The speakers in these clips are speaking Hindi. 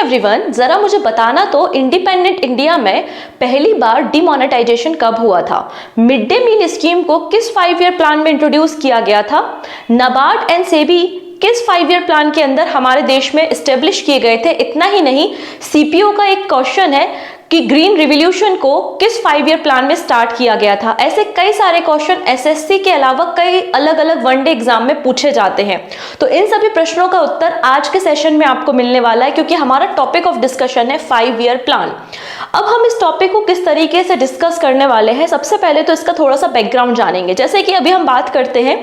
एवरीवन, जरा मुझे बताना तो इंडिपेंडेंट इंडिया में पहली बार डिमोनेटाइजेशन कब हुआ था? मिड डे मील स्कीम को किस 5 ईयर प्लान में इंट्रोड्यूस किया गया था? नाबार्ड एंड सेबी किस 5 ईयर प्लान के अंदर हमारे देश में एस्टेब्लिश किए गए थे? इतना ही नहीं, सीपीओ का एक क्वेश्चन है कि ग्रीन रिवॉल्यूशन को किस 5 ईयर प्लान में स्टार्ट किया गया था। ऐसे कई सारे क्वेश्चन एसएससी के अलावा कई अलग अलग वनडे एग्जाम में पूछे जाते हैं। तो इन सभी प्रश्नों का उत्तर आज के सेशन में आपको मिलने वाला है, क्योंकि हमारा टॉपिक ऑफ डिस्कशन है 5 ईयर प्लान। अब हम इस टॉपिक को किस तरीके से डिस्कस करने वाले हैं, सबसे पहले तो इसका थोड़ा सा बैकग्राउंड जानेंगे। जैसे कि अभी हम बात करते हैं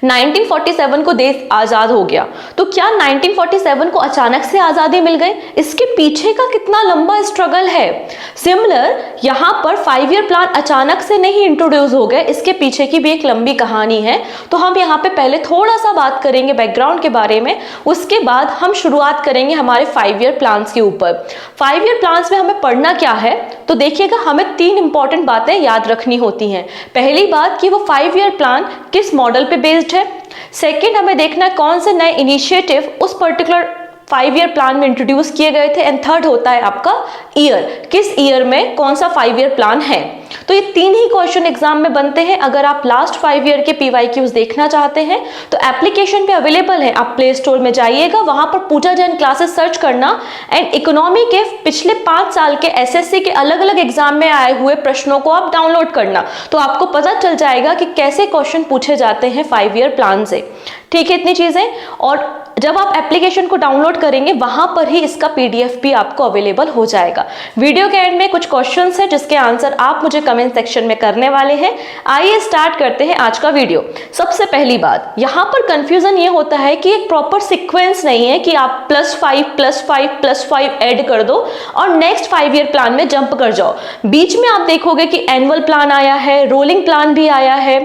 1947 को देश आजाद हो गया, तो क्या 1947 को अचानक से आजादी मिल गई? इसके पीछे का कितना लंबा स्ट्रगल है। सिमिलर यहाँ पर 5 ईयर प्लान अचानक से नहीं इंट्रोड्यूस हो गए, इसके पीछे की भी एक लंबी कहानी है। तो हम यहाँ पे पहले थोड़ा सा बात करेंगे बैकग्राउंड के बारे में, उसके बाद हम शुरुआत करेंगे हमारे 5 ईयर प्लान्स के ऊपर। 5 ईयर प्लान्स में हमें पढ़ना क्या है, तो देखिएगा हमें 3 इंपॉर्टेंट बातें याद रखनी होती हैं। पहली बात कि वो 5 ईयर प्लान किस मॉडल पे बेस्ड है। सेकंड, हमें देखना है कौन से नए इनिशिएटिव उस पर्टिकुलर 5 ईयर प्लान में इंट्रोड्यूस किए गए थे। एंड थर्ड होता है आपका ईयर, किस ईयर में कौन सा 5 ईयर प्लान है। तो ये 3 ही क्वेश्चन एग्जाम में बनते हैं। अगर आप लास्ट 5 ईयर के पीवाईक्यूज देखना चाहते हैं तो एप्लीकेशन पे अवेलेबल है, आप प्ले स्टोर में जाइएगा, वहां पर पूजा जैन क्लासेस सर्च करना एंड इकोनॉमी के पिछले 5 साल के एसएससी के अलग अलग एग्जाम में आए हुए प्रश्नों को आप डाउनलोड करना, तो आपको पता चल जाएगा कि कैसे क्वेश्चन पूछे जाते हैं 5 ईयर प्लान से। ठीक है, इतनी चीजें। और जब आप एप्लीकेशन को डाउनलोड करेंगे वहां पर ही इसका पीडीएफ भी आपको अवेलेबल हो जाएगा। वीडियो के एंड में कुछ क्वेश्चंस हैं जिसके आंसर आप मुझे कमेंट सेक्शन में करने वाले हैं। आइए स्टार्ट करते हैं आज का वीडियो। सबसे पहली बात, यहां पर कंफ्यूजन ये होता है कि एक प्रॉपर सीक्वेंस नहीं है कि आप +5 ऐड कर दो और नेक्स्ट 5 ईयर प्लान में जंप कर जाओ। बीच में आप देखोगे कि एनुअल प्लान आया है, रोलिंग प्लान भी आया है।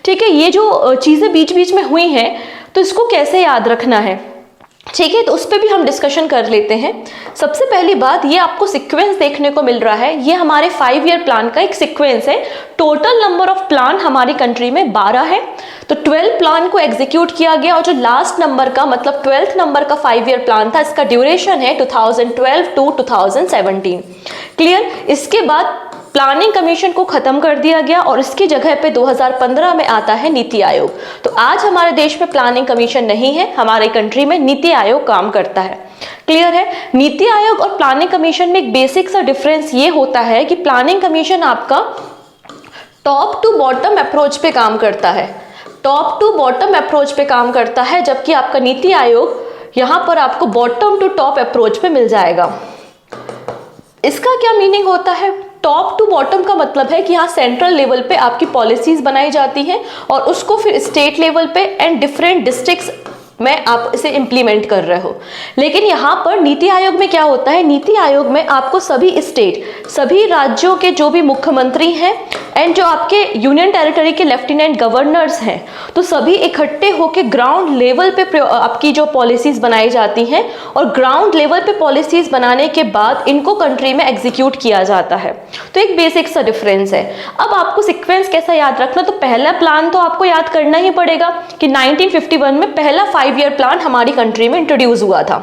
ठीक है, ये जो चीजें बीच बीच में हुई हैं, तो इसको कैसे याद रखना है, ठीक है, तो उस पर भी हम डिस्कशन कर लेते हैं। सबसे पहली बात, ये आपको सीक्वेंस देखने को मिल रहा है, ये हमारे 5 ईयर प्लान का एक सीक्वेंस है। टोटल नंबर ऑफ प्लान हमारी कंट्री में 12 है, तो 12 प्लान को एग्जीक्यूट किया गया। और जो लास्ट नंबर का मतलब 12th नंबर का 5 ईयर प्लान था, इसका ड्यूरेशन है 2012 टू 2017। क्लियर। इसके बाद प्लानिंग कमीशन को खत्म कर दिया गया और इसकी जगह पे 2015 में आता है नीति आयोग। तो आज हमारे देश में प्लानिंग कमीशन नहीं है, हमारे कंट्री में नीति आयोग काम करता है। क्लियर है। नीति आयोग और प्लानिंग कमीशन में एक बेसिक सा डिफरेंस ये होता है कि प्लानिंग कमीशन आपका टॉप टू बॉटम अप्रोच पे काम करता है, टॉप टू बॉटम अप्रोच पे काम करता है, जबकि आपका नीति आयोग यहां पर आपको बॉटम टू टॉप अप्रोच पे मिल जाएगा। इसका क्या मीनिंग होता है? टॉप टू बॉटम का मतलब है कि यहाँ सेंट्रल लेवल पे आपकी पॉलिसीज बनाई जाती हैं और उसको फिर स्टेट लेवल पे एंड डिफरेंट डिस्ट्रिक्ट्स में आप इसे इम्प्लीमेंट कर रहे हो। लेकिन यहाँ पर नीति आयोग में क्या होता है, नीति आयोग में आपको सभी स्टेट, सभी राज्यों के जो भी मुख्यमंत्री हैं एंड जो आपके यूनियन टेरिटरी के लेफ्टिनेंट गवर्नर्स हैं, तो सभी इकट्ठे होकर ग्राउंड लेवल पे आपकी जो पॉलिसीज बनाई जाती हैं और ग्राउंड लेवल पे पॉलिसीज बनाने के बाद इनको कंट्री में एग्जीक्यूट किया जाता है। तो एक बेसिक सा डिफरेंस है। अब आपको सीक्वेंस कैसा याद रखना, तो पहला प्लान तो आपको याद करना ही पड़ेगा कि 1951 में पहला 5 ईयर प्लान हमारी कंट्री में इंट्रोड्यूस हुआ था।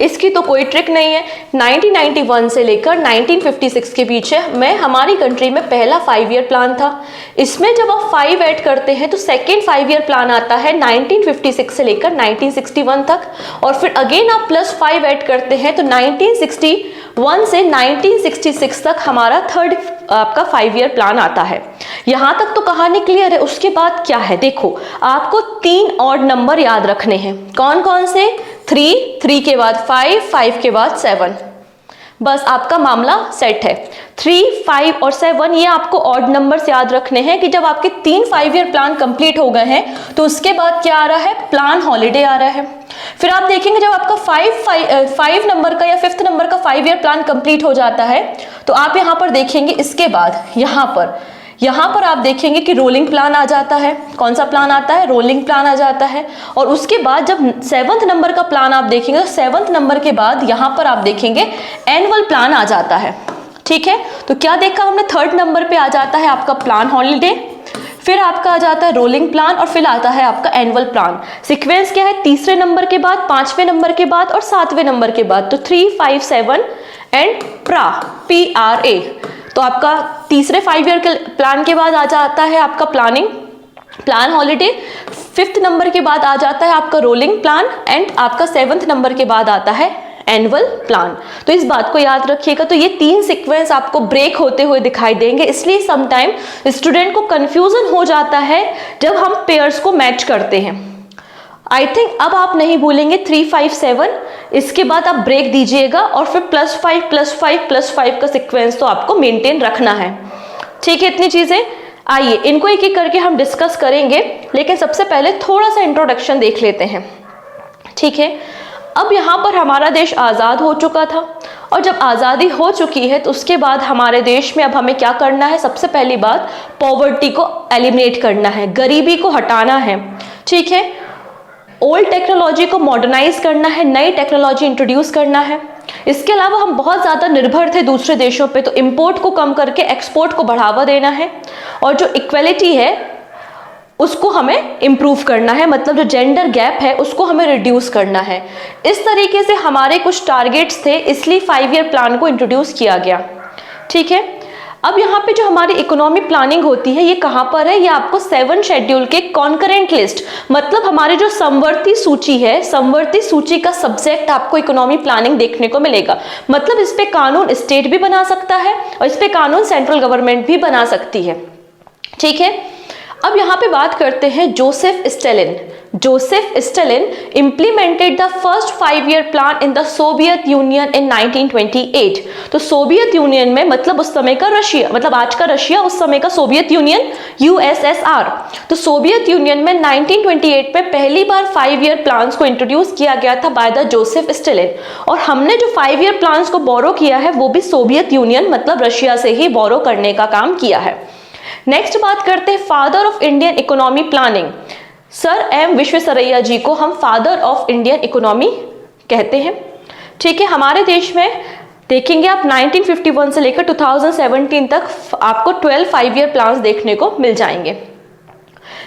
इसकी तो कोई ट्रिक नहीं है। 1991 से लेकर 1956 के बीच में हमारी कंट्री में पहला 5 ईयर प्लान था। इसमें जब आप 5 ऐड करते हैं तो सेकेंड 5 ईयर प्लान आता है 1956 से लेकर 1961 तक, और फिर अगेन आप +5 ऐड करते हैं तो 1961 से 1966 तक हमारा थर्ड आपका 5 ईयर प्लान आता है। यहां तक तो कहानी क्लियर है। उसके बाद क्या है, देखो आपको 3 ऑड नंबर याद रखने हैं। कौन कौन से? 3 के बाद 5 के बाद 7। बस आपका मामला सेट है। 3, 5 और 7 ये आपको ऑड नंबर्स याद रखने हैं कि जब आपके 3 5 ईयर प्लान कंप्लीट हो गए हैं तो उसके बाद क्या आ रहा है, प्लान हॉलीडे आ रहा है। फिर आप देखेंगे जब आपका 5 नंबर का या 5th नंबर का 5 ईयर प्लान कंप्लीट हो जाता है तो आप यहाँ पर देखेंगे इसके बाद यहाँ पर आप देखेंगे कि रोलिंग प्लान आ जाता है। कौन सा प्लान आता है? रोलिंग प्लान आ जाता है। और उसके बाद जब 7th नंबर का प्लान आप देखेंगे तो 7th नंबर के बाद यहाँ पर आप देखेंगे एनुअल प्लान आ जाता है। ठीक है, तो क्या देखा हमने, 3rd नंबर पे आ जाता है आपका प्लान हॉलीडे। फिर आपका आ जाता है रोलिंग प्लान और फिर आता है आपका एनुअल प्लान। सीक्वेंस क्या है, तीसरे नंबर के बाद, पांचवें नंबर के बाद और सातवें नंबर के बाद, तो 3, 5, 7 एंड PRA। तो आपका तीसरे 5 ईयर के प्लान के बाद आ जाता है आपका प्लान हॉलिडे, 5th नंबर के बाद आ जाता है आपका रोलिंग प्लान एंड आपका 7th नंबर के बाद आता है एनुअल प्लान। तो इस बात को याद रखिएगा। तो ये 3 सीक्वेंस आपको ब्रेक होते हुए दिखाई देंगे, इसलिए समटाइम स्टूडेंट को कंफ्यूजन हो जाता है जब हम पेयर्स को मैच करते हैं। आई थिंक अब आप नहीं भूलेंगे 3, 5, 7, इसके बाद आप ब्रेक दीजिएगा और फिर +5, +5, +5 का सीक्वेंस तो आपको मेंटेन रखना है। ठीक है, इतनी चीजें। आइए इनको एक एक करके हम डिस्कस करेंगे, लेकिन सबसे पहले थोड़ा सा इंट्रोडक्शन देख लेते हैं। ठीक है, अब यहाँ पर हमारा देश आज़ाद हो चुका था और जब आज़ादी हो चुकी है तो उसके बाद हमारे देश में अब हमें क्या करना है, सबसे पहली बात पॉवर्टी को एलिमिनेट करना है, गरीबी को हटाना है। ठीक है, ओल्ड टेक्नोलॉजी को मॉडर्नाइज करना है, नई टेक्नोलॉजी इंट्रोड्यूस करना है। इसके अलावा हम बहुत ज़्यादा निर्भर थे दूसरे देशों पे, तो इंपोर्ट को कम करके एक्सपोर्ट को बढ़ावा देना है और जो इक्वलिटी है उसको हमें इम्प्रूव करना है, मतलब जो जेंडर गैप है उसको हमें रिड्यूस करना है। इस तरीके से हमारे कुछ टारगेट्स थे, इसलिए 5 ईयर प्लान को इंट्रोड्यूस किया गया। ठीक है, अब यहाँ पे जो हमारी इकोनॉमी प्लानिंग होती है ये कहाँ पर है, ये आपको 7 शेड्यूल के कॉन्करेंट लिस्ट, मतलब हमारी जो समवर्ती सूची है, समवर्ती सूची का सब्जेक्ट आपको इकोनॉमी प्लानिंग देखने को मिलेगा। मतलब इस पे कानून स्टेट भी बना सकता है और इस पे कानून सेंट्रल गवर्नमेंट भी बना सकती है। ठीक है, अब यहाँ पे बात करते हैं Joseph Stalin. Joseph Stalin implemented the first 5 year plan in the Soviet Union in 1928। तो सोवियत यूनियन में, मतलब उस समय का रशिया, मतलब आज का रशिया, उस समय का सोवियत यूनियन USSR। तो सोवियत यूनियन में 1928 में पहली बार 5 ईयर प्लान्स को इंट्रोड्यूस किया गया था बाय द जोसेफ स्टालिन। और हमने जो 5 ईयर प्लान्स को बोरो किया है वो भी सोवियत यूनियन, मतलब रशिया से ही बोरो करने का काम किया है। नेक्स्ट बात करते हैं father of Indian economy planning. Sir M Visvesvaraya ji को हम फादर ऑफ इंडियन इकोनॉमी कहते हैं। ठीक है, हमारे देश में देखेंगे आप 1951 से लेकर 2017 तक आपको 12 5 ईयर प्लान्स देखने को मिल जाएंगे।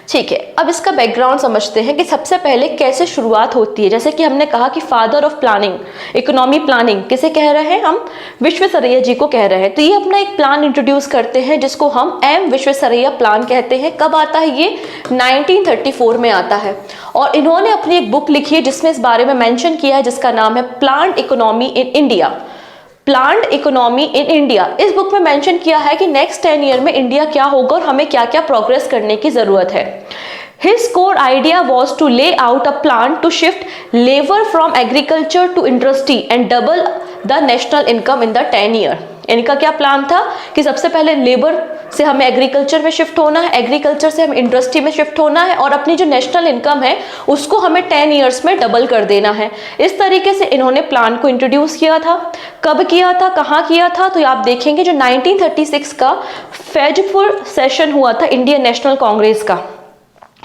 ठीक है, अब इसका बैकग्राउंड समझते हैं कि सबसे पहले कैसे शुरुआत होती है। जैसे कि हमने कहा कि father of planning, economy planning किसे कह रहे हैं, हम विश्वेश्वरैया जी को कह रहे हैं। तो ये अपना एक प्लान इंट्रोड्यूस करते हैं जिसको हम एम विश्वेश्वरैया प्लान कहते हैं। कब आता है ये, 1934 में आता है। और इन्होंने अपनी एक बुक लिखी है जिसमें इस बारे में मेंशन किया है, जिसका नाम है planned economy in India. Planned economy in India, इस बुक में मेंशन किया है कि नेक्स्ट 10 ईयर में इंडिया क्या होगा और हमें क्या क्या प्रोग्रेस करने की जरूरत है। His core idea was to lay out a plan to shift labor from agriculture to industry and double the national income in the 10 year। इनका क्या प्लान था कि सबसे पहले लेबर से हमें एग्रीकल्चर में शिफ्ट होना है, एग्रीकल्चर से हमें इंडस्ट्री में शिफ्ट होना है और अपनी जो नेशनल इनकम है उसको हमें 10 ईयर्स में डबल कर देना है। इस तरीके से इन्होंने प्लान को इंट्रोड्यूस किया था। कब किया था, कहाँ किया था, तो आप देखेंगे जो 1936 का फैजपुर सेशन हुआ था इंडियन नेशनल कांग्रेस का।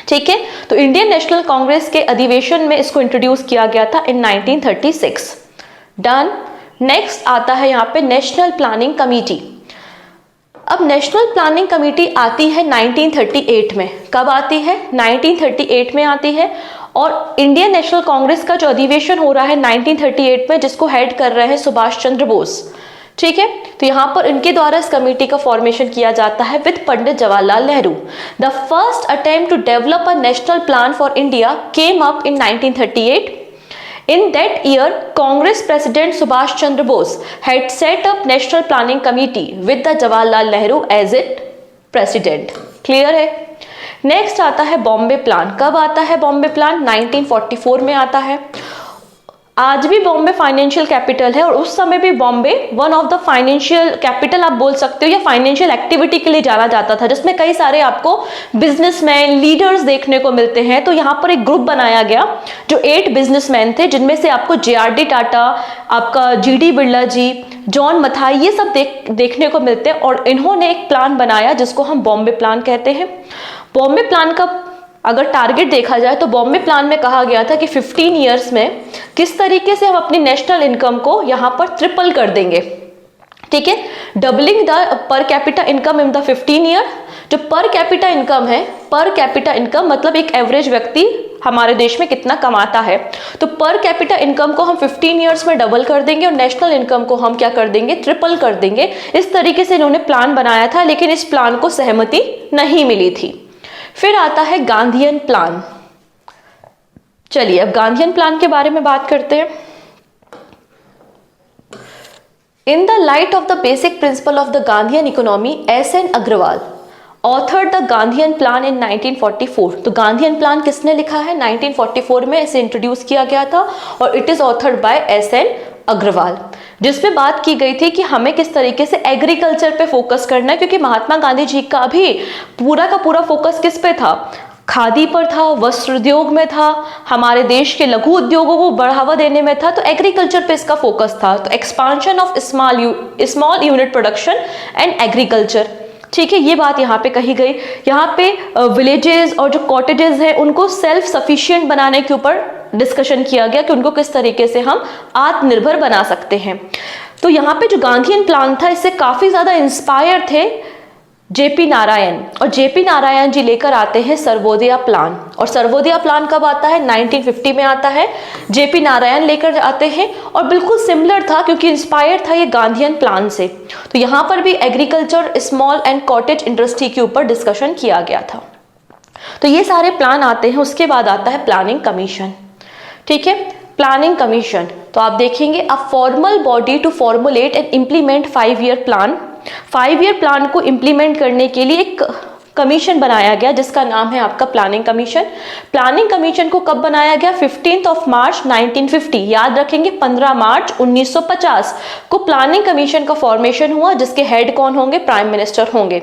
ठीक है, तो इंडियन नेशनल कांग्रेस के अधिवेशन में इसको इंट्रोड्यूस किया गया था इन 1936। डन। नेक्स्ट आता है यहाँ पे नेशनल प्लानिंग कमेटी। अब नेशनल प्लानिंग कमेटी आती है 1938 में। कब आती है, 1938 में आती है। और इंडियन नेशनल कांग्रेस का जो अधिवेशन हो रहा है 1938 में, जिसको हेड कर रहे हैं सुभाष चंद्र बोस। ठीक है, तो यहाँ पर इनके द्वारा इस कमेटी का फॉर्मेशन किया जाता है with Pandit Jawaharlal Nehru. The first attempt to develop a national plan for India came up in 1938। In that year, Congress President Subhash Chandra Bose had set up National Planning Committee with the Jawaharlal Nehru as its president। Clear है। नेक्स्ट आता है बॉम्बे प्लान। कब आता है बॉम्बे प्लान, 1944 में आता है। आज भी बॉम्बे फाइनेंशियल कैपिटल है और उस समय भी Bombay one of the financial capital आप बोल सकते हो या फाइनेंशियल एक्टिविटी के लिए जाना जाता था, जिसमें कई सारे आपको बिजनेसमैन लीडर्स देखने को मिलते हैं। तो यहाँ पर एक ग्रुप बनाया गया जो 8 बिजनेसमैन थे, जिनमें से आपको JRD टाटा, आपका GD बिरला जी, जॉन मथाई, ये सब देखने को मिलते हैं। और इन्होंने एक प्लान बनाया जिसको हम बॉम्बे प्लान कहते हैं। बॉम्बे प्लान का अगर टारगेट देखा जाए तो बॉम्बे प्लान में कहा गया था कि 15 ईयर्स में किस तरीके से हम अपनी नेशनल इनकम को यहाँ पर ट्रिपल कर देंगे। ठीक है, doubling the per capita income in the 15 year. जो पर कैपिटा इनकम है, पर कैपिटा इनकम मतलब एक एवरेज व्यक्ति हमारे देश में कितना कमाता है, तो पर कैपिटा इनकम को हम 15 ईयर्स में डबल कर देंगे और नेशनल इनकम को हम क्या कर देंगे, ट्रिपल कर देंगे। इस तरीके से इन्होंने प्लान बनाया था, लेकिन इस प्लान को सहमति नहीं मिली थी। फिर आता है गांधीयन प्लान। चलिए अब गांधीयन प्लान के बारे में बात करते हैं। In the light of the basic principle of the Gandhian economy, S.N. Agrawal authored the Gandhian plan in 1944। तो गांधीयन प्लान किसने लिखा है? 1944 में इसे इंट्रोड्यूस किया गया था और it is authored by S.N. Agrawal, जिसमें बात की गई थी कि हमें किस तरीके से एग्रीकल्चर पे फोकस करना है, क्योंकि महात्मा गांधी जी का भी पूरा का पूरा फोकस किस पे था? खादी पर था, वस्त्र उद्योग में था, हमारे देश के लघु उद्योगों को बढ़ावा देने में था, तो एग्रीकल्चर पे इसका फोकस था। तो expansion of small unit production and agriculture, ठीक है, ये बात यहाँ पे कही गई। यहाँ पे विलेजेस और जो कॉटेजेस हैं उनको सेल्फ सफिशिएंट बनाने के ऊपर डिस्कशन किया गया कि उनको किस तरीके से हम आत्मनिर्भर बना सकते हैं। तो यहाँ पे जो गांधीयन प्लान था इससे काफी ज्यादा इंस्पायर थे जेपी नारायण, और जेपी नारायण जी लेकर आते हैं सर्वोदया प्लान। और सर्वोदया प्लान कब आता है? 1950 में आता है, जेपी नारायण लेकर आते हैं, और बिल्कुल सिमिलर था क्योंकि इंस्पायर था ये गांधीयन प्लान से। तो यहाँ पर भी agriculture, small and cottage industry के ऊपर डिस्कशन किया गया था। तो ये सारे प्लान आते हैं। उसके बाद आता है प्लानिंग कमीशन, ठीक है। प्लानिंग कमीशन, तो आप देखेंगे a formal body to formulate and implement 5 year plan. 5 year plan को इम्प्लीमेंट करने के लिए एक कमीशन बनाया गया जिसका नाम है आपका प्लानिंग कमीशन। प्लानिंग कमीशन को कब बनाया गया? 15 मार्च 1950, याद रखेंगे 15 मार्च 1950 को प्लानिंग कमीशन का फॉर्मेशन हुआ, जिसके हेड कौन होंगे? प्राइम मिनिस्टर होंगे।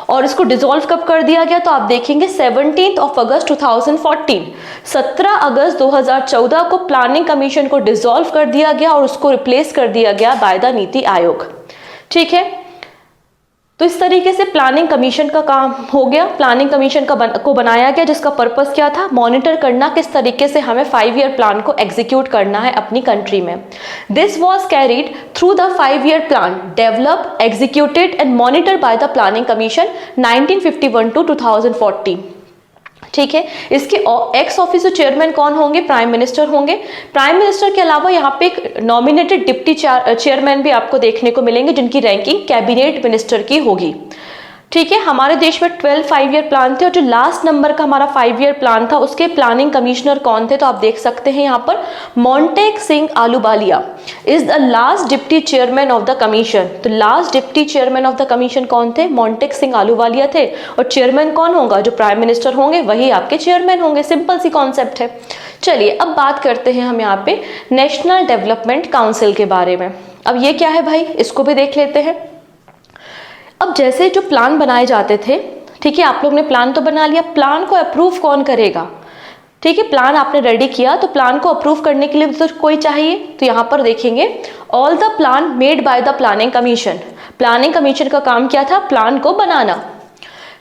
और इसको डिसॉल्व कब कर दिया गया? तो आप देखेंगे 17 अगस्त 2014, 17 अगस्त 2014 को प्लानिंग कमीशन को डिसॉल्व कर दिया गया और उसको रिप्लेस कर दिया गया बाय द नीति आयोग, ठीक है। तो इस तरीके से प्लानिंग कमीशन का काम हो गया। प्लानिंग कमीशन को बनाया गया जिसका पर्पस क्या था? मॉनिटर करना किस तरीके से हमें 5 ईयर प्लान को एग्जीक्यूट करना है अपनी कंट्री में। This was carried through the 5 year plan develop, executed and monitor by the planning commission 1951 to 2014, ठीक है। इसके एक्स ऑफिसर चेयरमैन कौन होंगे? प्राइम मिनिस्टर होंगे। प्राइम मिनिस्टर के अलावा यहाँ पे एक नॉमिनेटेड डिप्टी चेयरमैन भी आपको देखने को मिलेंगे जिनकी रैंकिंग कैबिनेट मिनिस्टर की होगी, ठीक है। हमारे देश में 12 5 ईयर प्लान थे और जो लास्ट नंबर का हमारा 5 ईयर प्लान था उसके प्लानिंग कमिश्नर कौन थे? तो आप देख सकते हैं यहाँ पर Montek Singh Ahluwalia is the last deputy chairman of the commission. तो last deputy chairman of the commission कौन थे? मोंटेक सिंह आलूवालिया थे। और चेयरमैन कौन होगा? जो प्राइम मिनिस्टर होंगे वही आपके चेयरमैन होंगे। सिंपल सी कॉन्सेप्ट है। चलिए अब बात करते हैं हम यहाँ पे नेशनल डेवलपमेंट काउंसिल के बारे में। अब ये क्या है भाई, इसको भी देख लेते हैं। अब जैसे जो प्लान बनाए जाते थे, ठीक है, आप लोग ने प्लान तो बना लिया, प्लान को अप्रूव कौन करेगा? ठीक है, प्लान आपने रेडी किया तो प्लान को अप्रूव करने के लिए तो कोई चाहिए। तो यहाँ पर देखेंगे all the plan made by the planning commission. Planning commission का काम क्या था? प्लान को बनाना।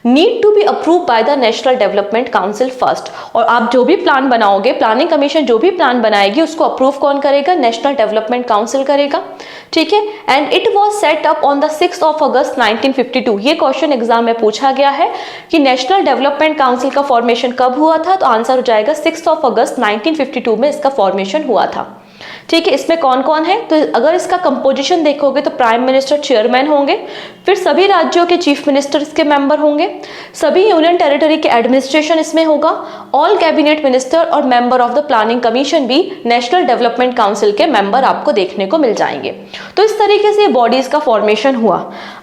Need to be approve by the national development council first. और आप जो भी प्लान बनाओगे, प्लानिंग कमीशन जो भी प्लान बनाएगी उसको अप्रूव कौन करेगा? नेशनल डेवलपमेंट काउंसिल करेगा, ठीक है। And it was set up on the 6 अगस्त 1952। ये क्वेश्चन एग्जाम में पूछा गया है कि नेशनल डेवलपमेंट काउंसिल का फॉर्मेशन कब हुआ था? तो आंसर हो जाएगा 6 अगस्त 1952 में इसका फॉर्मेशन हुआ था, ठीक है। इसमें कौन कौन है? तो अगर इसका कंपोजिशन देखोगे तो प्राइम मिनिस्टर चेयरमैन होंगे, फिर सभी राज्यों के चीफ मिनिस्टर इसके मेंबर होंगे, सभी यूनियन टेरिटरी के एडमिनिस्ट्रेशन इसमें होगा, ऑल कैबिनेट मिनिस्टर और member of the planning commission भी नेशनल डेवलपमेंट काउंसिल के मेंबर आपको देखने को मिल जाएंगे। तो इस तरीके से बॉडीज का फॉर्मेशन हुआ।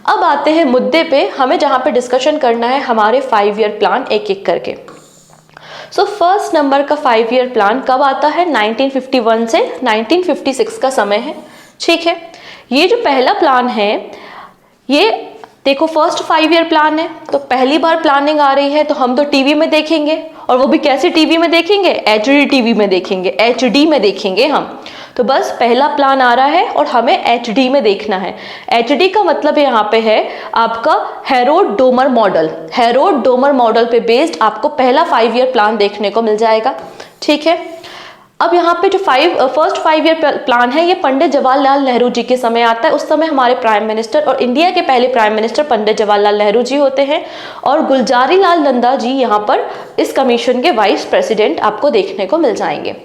अब आते हैं मुद्दे पे, हमें जहां पे डिस्कशन करना है हमारे 5 ईयर प्लान एक एक करके। सो फर्स्ट नंबर का 5 ईयर प्लान कब आता है? 1951 से 1956 का समय है, ठीक है। ये जो पहला प्लान है, ये देखो फर्स्ट 5 ईयर प्लान है, तो पहली बार प्लानिंग आ रही है तो हम तो टीवी में देखेंगे, और वो भी कैसे टीवी में देखेंगे? एचडी टीवी में देखेंगे, एचडी में देखेंगे हम। तो बस पहला प्लान आ रहा है और हमें एचडी में देखना है। एचडी का मतलब यहाँ पे है आपका Harold Domar model. Harold Domar model पे बेस्ड आपको पहला 5 ईयर प्लान देखने को मिल जाएगा, ठीक है। अब यहाँ पे जो फर्स्ट 5 ईयर प्लान है ये पंडित जवाहरलाल नेहरू जी के समय आता है। उस समय हमारे प्राइम मिनिस्टर और इंडिया के पहले प्राइम मिनिस्टर पंडित जवाहरलाल नेहरू जी होते हैं और गुलजारी लाल नंदा जी यहाँ पर इस कमीशन के वाइस प्रेसिडेंट आपको देखने को मिल जाएंगे।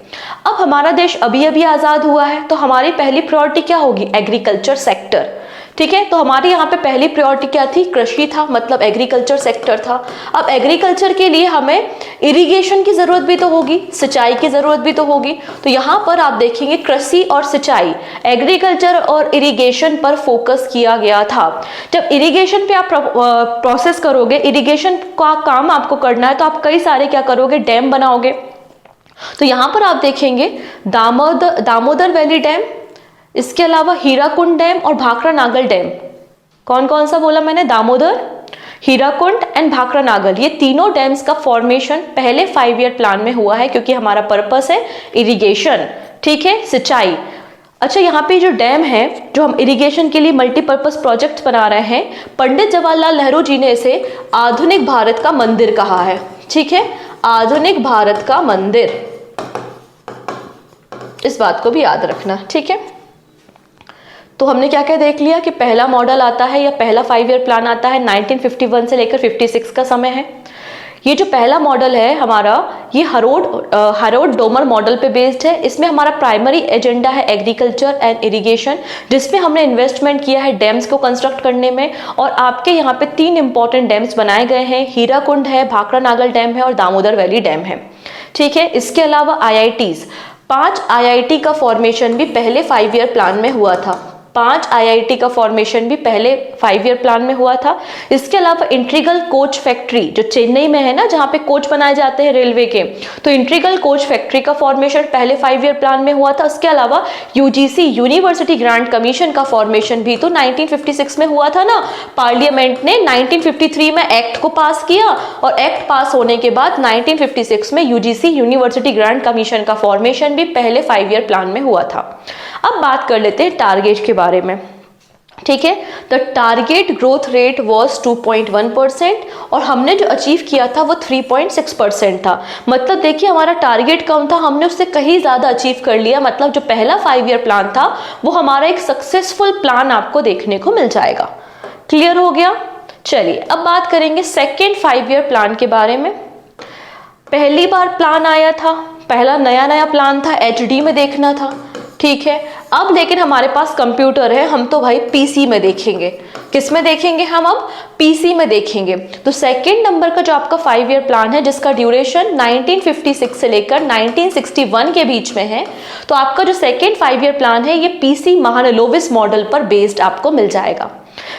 अब हमारा देश अभी अभी आज़ाद हुआ है, तो हमारी पहली प्रायोरिटी क्या होगी? Agriculture sector. ठीक है, तो हमारी यहाँ पे पहली प्रायोरिटी क्या थी? कृषि था, मतलब एग्रीकल्चर सेक्टर था। अब एग्रीकल्चर के लिए हमें इरिगेशन की जरूरत भी तो होगी, सिंचाई की जरूरत भी तो होगी। तो यहाँ पर आप देखेंगे कृषि और सिंचाई, एग्रीकल्चर और इरिगेशन पर फोकस किया गया था। जब इरिगेशन पे आप प्रोसेस करोगे, इरिगेशन का काम आपको करना है, तो आप कई सारे क्या करोगे? डैम बनाओगे। तो यहाँ पर आप देखेंगे दामोदर वैली डैम, इसके अलावा हीराकुंड डैम और भाखड़ा नागल डैम। कौन कौन सा बोला मैंने? दामोदर, हीराकुंड एंड भाखड़ा नागल। ये तीनों डैम्स का फॉर्मेशन पहले 5 ईयर प्लान में हुआ है, क्योंकि हमारा पर्पस है इरिगेशन, ठीक है, सिंचाई। अच्छा, यहाँ पे जो डैम है, जो हम इरिगेशन के लिए मल्टीपर्पज प्रोजेक्ट बना रहे हैं, पंडित जवाहरलाल नेहरू जी ने इसे आधुनिक भारत का मंदिर कहा है। ठीक है, आधुनिक भारत का मंदिर, इस बात को भी याद रखना। ठीक है, तो हमने क्या क्या देख लिया कि पहला मॉडल आता है या पहला 5 ईयर प्लान आता है 1951 से लेकर 56 का समय है। ये जो पहला मॉडल है हमारा, ये हरोड डोमर मॉडल पे बेस्ड है। इसमें हमारा प्राइमरी एजेंडा है एग्रीकल्चर एंड इरिगेशन, जिसमें हमने इन्वेस्टमेंट किया है डैम्स को कंस्ट्रक्ट करने में। और आपके यहाँ पे 3 इंपॉर्टेंट डैम्स बनाए गए हैं, हीराकुंड है, भाखड़ा नागल डैम है और दामोदर वैली डैम है। ठीक है, इसके अलावा IITs, 5 IIT का फॉर्मेशन भी पहले 5 ईयर प्लान में हुआ था। 5 IIT का फॉर्मेशन भी पहले 5 ईयर प्लान में हुआ था। इसके अलावा इंट्रीगल कोच फैक्ट्री जो चेन्नई में है ना, जहाँ पे कोच बनाए जाते हैं रेलवे के, तो इंट्रीगल कोच फैक्ट्री का फॉर्मेशन पहले 5 ईयर प्लान में हुआ था। उसके अलावा UGC यूनिवर्सिटी ग्रांट कमीशन का फॉर्मेशन भी तो 1956 में हुआ था ना। पार्लियामेंट ने 1953 में एक्ट को पास किया और एक्ट पास होने के बाद 1956 में UGC यूनिवर्सिटी ग्रांट कमीशन का फॉर्मेशन भी पहले 5 ईयर प्लान में हुआ था। अब बात कर लेते हैं टारगेट के बारे में। ठीक है, the target growth rate was 2.1% और हमने जो अचीव किया था वो 3.6% था। मतलब देखिए, हमारा टारगेट कम था, हमने उससे कहीं ज्यादा अचीव कर लिया। मतलब जो पहला 5 ईयर प्लान था वो हमारा एक सक्सेसफुल प्लान आपको देखने को मिल जाएगा। क्लियर हो गया? चलिए अब बात करेंगे सेकेंड 5 ईयर प्लान के बारे में। पहली बार प्लान आया था, पहला नया प्लान था, HD में देखना था। ठीक है, अब लेकिन हमारे पास कंप्यूटर है, हम तो भाई PC में देखेंगे। किस में देखेंगे? हम अब PC में देखेंगे। तो सेकंड नंबर का जो आपका 5 ईयर प्लान है, जिसका ड्यूरेशन 1956 से लेकर 1961 के बीच में है, तो आपका जो सेकंड 5 ईयर प्लान है ये PC महालनोबिस मॉडल पर बेस्ड आपको मिल जाएगा।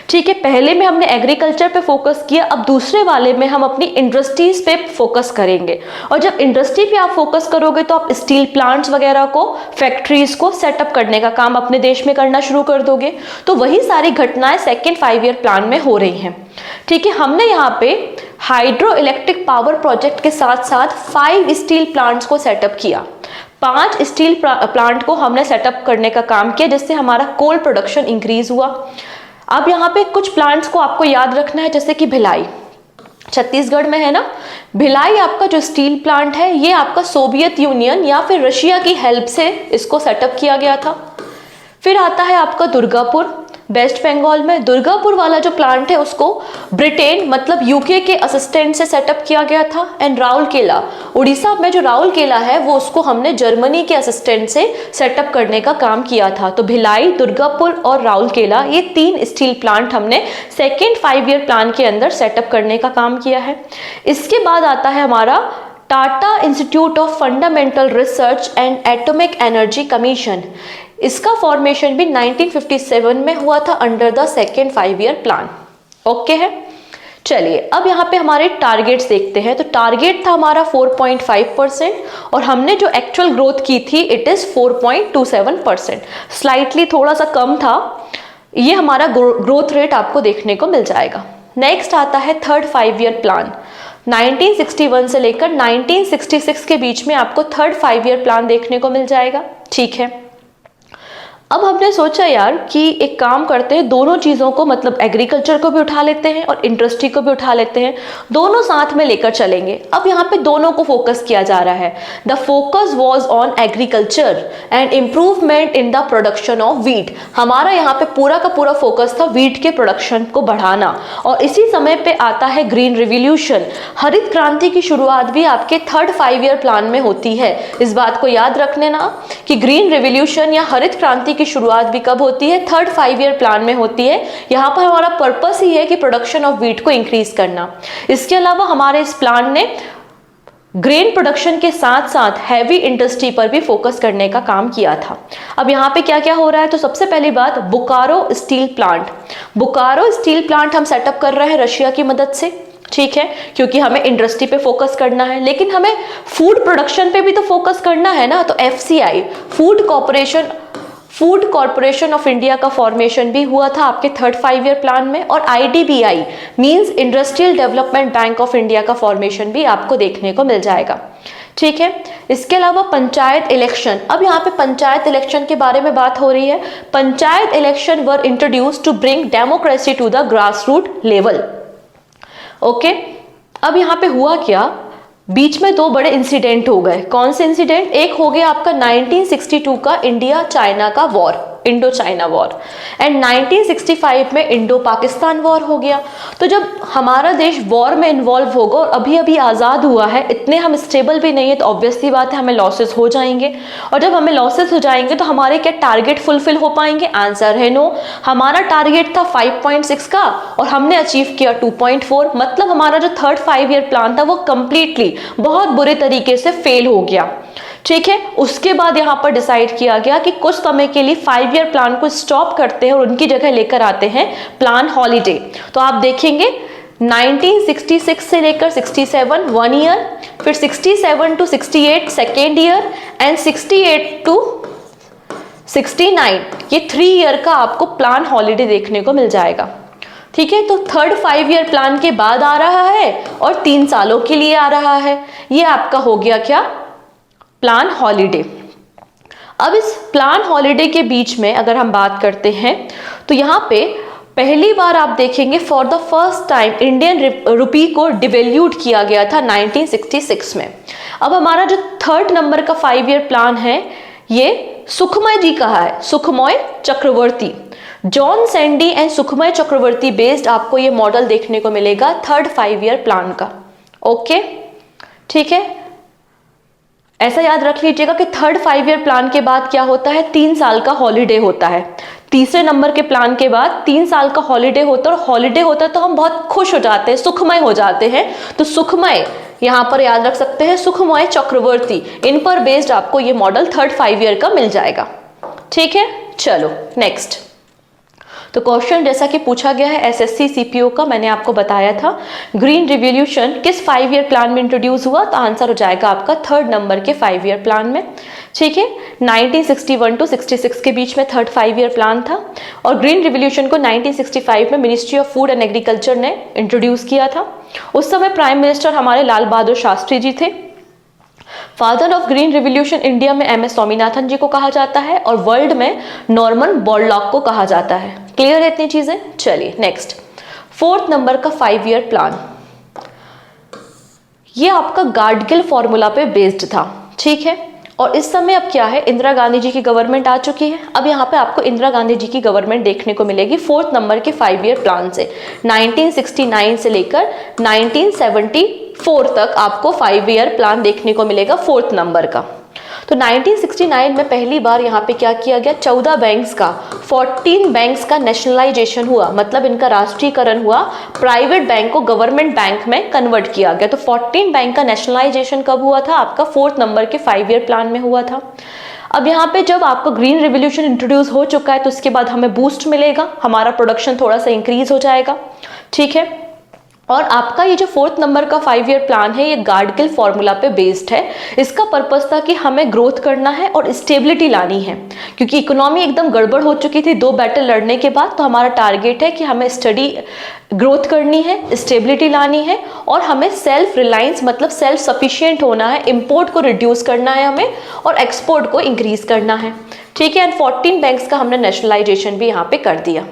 ठीक है, पहले में हमने एग्रीकल्चर पे फोकस किया, अब दूसरे वाले में हम अपनी इंडस्ट्रीज पे फोकस करेंगे। और जब इंडस्ट्री पे आप फोकस करोगे तो आप स्टील प्लांट्स वगैरह को, फैक्ट्रीज को सेटअप करने का काम अपने देश में करना शुरू कर दोगे। तो वही सारी घटनाएं सेकेंड 5 ईयर प्लान में हो रही हैं। ठीक है, हमने यहाँ पे हाइड्रो इलेक्ट्रिक पावर प्रोजेक्ट के साथ साथ 5 स्टील प्लांट्स को सेटअप किया। 5 स्टील प्लांट को हमने सेटअप करने का काम किया, जिससे हमारा कोल प्रोडक्शन इंक्रीज हुआ। अब यहाँ पे कुछ प्लांट्स को आपको याद रखना है, जैसे कि भिलाई, छत्तीसगढ़ में है ना। भिलाई आपका जो स्टील प्लांट है ये आपका सोवियत यूनियन या फिर रशिया की हेल्प से इसको सेटअप किया गया था। फिर आता है आपका दुर्गापुर, वेस्ट बंगाल में। दुर्गापुर वाला जो प्लांट है उसको ब्रिटेन मतलब UK के असिस्टेंट से सेटअप किया गया था। एंड राउरकेला, उड़ीसा में जो राउरकेला है वो उसको हमने जर्मनी के असिस्टेंट से सेटअप करने का काम किया था। तो भिलाई, दुर्गापुर और राउरकेला, ये 3 स्टील प्लांट हमने सेकेंड 5 ईयर प्लान के अंदर सेटअप करने का काम किया है। इसके बाद आता है हमारा Tata institute of fundamental research and atomic energy commission. इसका फॉर्मेशन भी 1957 में हुआ था under the second 5 year plan. Okay है, चलिए अब यहाँ पे हमारे टारगेट्स देखते हैं। तो टारगेट था हमारा 4.5% और हमने जो एक्चुअल ग्रोथ की थी इट इज 4.27%, स्लाइटली थोड़ा सा कम था। ये हमारा ग्रोथ रेट आपको देखने को मिल जाएगा। नेक्स्ट आता है थर्ड 5 ईयर प्लान। 1961 से लेकर 1966 के बीच में आपको थर्ड 5 ईयर प्लान देखने को मिल जाएगा। ठीक है, अब हमने सोचा यार कि एक काम करते हैं, दोनों चीज़ों को मतलब एग्रीकल्चर को भी उठा लेते हैं और इंडस्ट्री को भी उठा लेते हैं, दोनों साथ में लेकर चलेंगे। अब यहाँ पे दोनों को फोकस किया जा रहा है। The focus was on agriculture and improvement in the production of wheat. हमारा यहाँ पे पूरा का पूरा फोकस था वीट के प्रोडक्शन को बढ़ाना। और इसी समय पे आता है ग्रीन रिवॉल्यूशन। हरित क्रांति की शुरुआत भी आपके 3rd 5 ईयर प्लान में होती है। इस बात को याद रखने ना कि ग्रीन रिवॉल्यूशन या हरित क्रांति की शुरुआत भी कब होती है? 3rd 5 ईयर प्लान में होती है। यहाँ पर हमारा पर्पस ही है कि प्रोडक्शन ऑफ वीट को इंक्रीज करना। इसके अलावा हमारे इस प्लान ने ग्रेन प्रोडक्शन के साथ साथ हैवी इंडस्ट्री पर भी फोकस करने का काम किया था। अब यहाँ पे क्या क्या हो रहा है? तो सबसे पहली बात, Bokaro steel plant. Bokaro steel plant हम सेटअप कर रहे हैं रशिया की मदद से, ठीक है, क्योंकि हमें इंडस्ट्री पे फोकस करना है, लेकिन हमें फूड प्रोडक्शन पे भी तो फोकस करना है ना। तो FCI food corporation of India का फॉर्मेशन भी हुआ था आपके 3rd 5 ईयर प्लान में। और IDBI means industrial development bank of India का फॉर्मेशन भी आपको देखने को मिल जाएगा, ठीक है। इसके अलावा पंचायत इलेक्शन। अब यहाँ पे पंचायत इलेक्शन के बारे में बात हो रही है। Panchayat election were introduced to bring democracy to the grass root level. Okay, अब यहाँ पे हुआ क्या, बीच में 2 बड़े इंसिडेंट हो गए। कौन से इंसिडेंट? एक हो गया आपका 1962 का इंडिया चाइना का war, Indo China war, and 1965 में इंडो पाकिस्तान वॉर हो गया। तो जब हमारा देश वॉर में इन्वॉल्व होगा और अभी अभी आज़ाद हुआ है, इतने हम स्टेबल भी नहीं है, तो ऑब्वियसली बात है हमें लॉसेस हो जाएंगे। और जब हमें लॉसेस हो जाएंगे तो हमारे क्या टारगेट फुलफिल हो पाएंगे? आंसर है नो। हमारा टारगेट था 5.6 का और हमने अचीव किया 2.4। मतलब हमारा जो 3rd 5 ईयर प्लान था वो कंप्लीटली बहुत बुरे तरीके से फेल हो गया, ठीक है। उसके बाद यहाँ पर डिसाइड किया गया कि कुछ समय के लिए 5 ईयर प्लान को स्टॉप करते हैं और उनकी जगह लेकर आते हैं प्लान हॉलीडे। तो आप देखेंगे 1966 से लेकर 67 1 ईयर, फिर 67 to 68 2nd year, and 68 to 69 ये 3 ईयर का आपको प्लान हॉलीडे देखने को मिल जाएगा, ठीक है। तो 3rd 5 ईयर प्लान के बाद आ रहा है और 3 सालों के लिए आ रहा है। ये आपका हो गया क्या? Plan holiday. अब इस प्लान हॉलीडे के बीच में अगर हम बात करते हैं तो यहाँ पे पहली बार आप देखेंगे for the first time Indian rupee को डिवेल्यूट किया गया था 1966 में। अब हमारा जो 3rd नंबर का 5 ईयर प्लान है ये सुखमय जी का है, सुखमय चक्रवर्ती। जॉन सैंडी एंड सुखमय चक्रवर्ती बेस्ड आपको ये मॉडल देखने को मिलेगा 3rd 5 ईयर प्लान का। ओके, ठीक है। ऐसा याद रख लीजिएगा कि 3rd 5 ईयर प्लान के बाद क्या होता है? 3 साल का हॉलीडे होता है। तीसरे नंबर के प्लान के बाद 3 साल का हॉलीडे होता है, और हॉलीडे होता है तो हम बहुत खुश हो जाते हैं, सुखमय हो जाते हैं। तो सुखमय यहाँ पर याद रख सकते हैं, सुखमय चक्रवर्ती, इन पर बेस्ड आपको ये मॉडल 3rd 5 ईयर का मिल जाएगा, ठीक है। चलो नेक्स्ट। तो क्वेश्चन जैसा कि पूछा गया है SSC CPO का, मैंने आपको बताया था ग्रीन रिवॉल्यूशन किस 5 ईयर प्लान में इंट्रोड्यूस हुआ, तो आंसर हो जाएगा आपका 3rd नंबर के 5 ईयर प्लान में, ठीक है। 1961 to 66 के बीच में 3rd 5 ईयर प्लान था, और ग्रीन रिवॉल्यूशन को 1965 में ministry of food and agriculture ने इंट्रोड्यूस किया था। उस समय प्राइम मिनिस्टर हमारे लाल बहादुर शास्त्री जी थे। Father of green revolution India में MS स्वामीनाथन जी को कहा जाता है, और वर्ल्ड में नॉर्मन बोरलॉग को कहा जाता है। क्लियर है इतनी चीजें? चलिए नेक्स्ट। 4th नंबर का 5 ईयर प्लान, ये आपका गार्डगिल फॉर्मूला पे बेस्ड था, ठीक है। और इस समय अब क्या है, इंदिरा गांधी जी की गवर्नमेंट आ चुकी है। अब यहाँ पे आपको इंदिरा गांधी जी की गवर्नमेंट देखने को मिलेगी 4th नंबर के 5 ईयर प्लान से। 1969 से लेकर 1974 तक आपको 5 ईयर प्लान देखने को मिलेगा 4th नंबर का। तो 1969 में पहली बार यहाँ पे क्या किया गया, 14 बैंक्स का 14 बैंक्स का नेशनलाइजेशन हुआ, मतलब इनका राष्ट्रीयकरण हुआ, प्राइवेट बैंक को गवर्नमेंट बैंक में कन्वर्ट किया गया। तो 14 बैंक का नेशनलाइजेशन कब हुआ था? आपका 4th नंबर के 5 ईयर प्लान में हुआ था। अब यहाँ पे जब आपको ग्रीन रिवॉल्यूशन इंट्रोड्यूस हो चुका है तो उसके बाद हमें बूस्ट मिलेगा, हमारा प्रोडक्शन थोड़ा सा इंक्रीज हो जाएगा, ठीक है। और आपका ये जो 4th नंबर का 5 ईयर प्लान है ये गार्डगिल फॉर्मूला पे बेस्ड है। इसका पर्पस था कि हमें ग्रोथ करना है और स्टेबिलिटी लानी है, क्योंकि इकोनॉमी एकदम गड़बड़ हो चुकी थी 2 बैटल लड़ने के बाद। तो हमारा टारगेट है कि हमें स्टडी ग्रोथ करनी है, स्टेबिलिटी लानी है, और हमें सेल्फ रिलायंस मतलब सेल्फ सफिशिएंट होना है, इंपोर्ट को रिड्यूस करना है हमें, और एक्सपोर्ट को इंक्रीज करना है, ठीक है, एंड 14 बैंक्स का हमने नेशनलाइजेशन भी यहाँ पे कर दिया।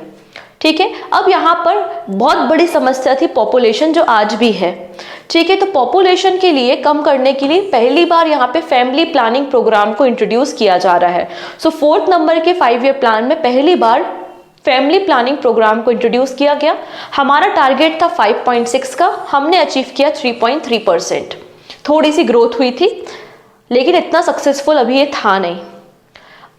ठीक है, अब यहाँ पर बहुत बड़ी समस्या थी पॉपुलेशन, जो आज भी है। ठीक है, तो पॉपुलेशन के लिए कम करने के लिए पहली बार यहाँ पे फैमिली प्लानिंग प्रोग्राम को इंट्रोड्यूस किया जा रहा है। सो 4th नंबर के 5 ईयर प्लान में पहली बार फैमिली प्लानिंग प्रोग्राम को इंट्रोड्यूस किया गया। हमारा टारगेट था 5.6 का, हमने अचीव किया 3.3%। थोड़ी सी ग्रोथ हुई थी, लेकिन इतना सक्सेसफुल अभी ये था नहीं।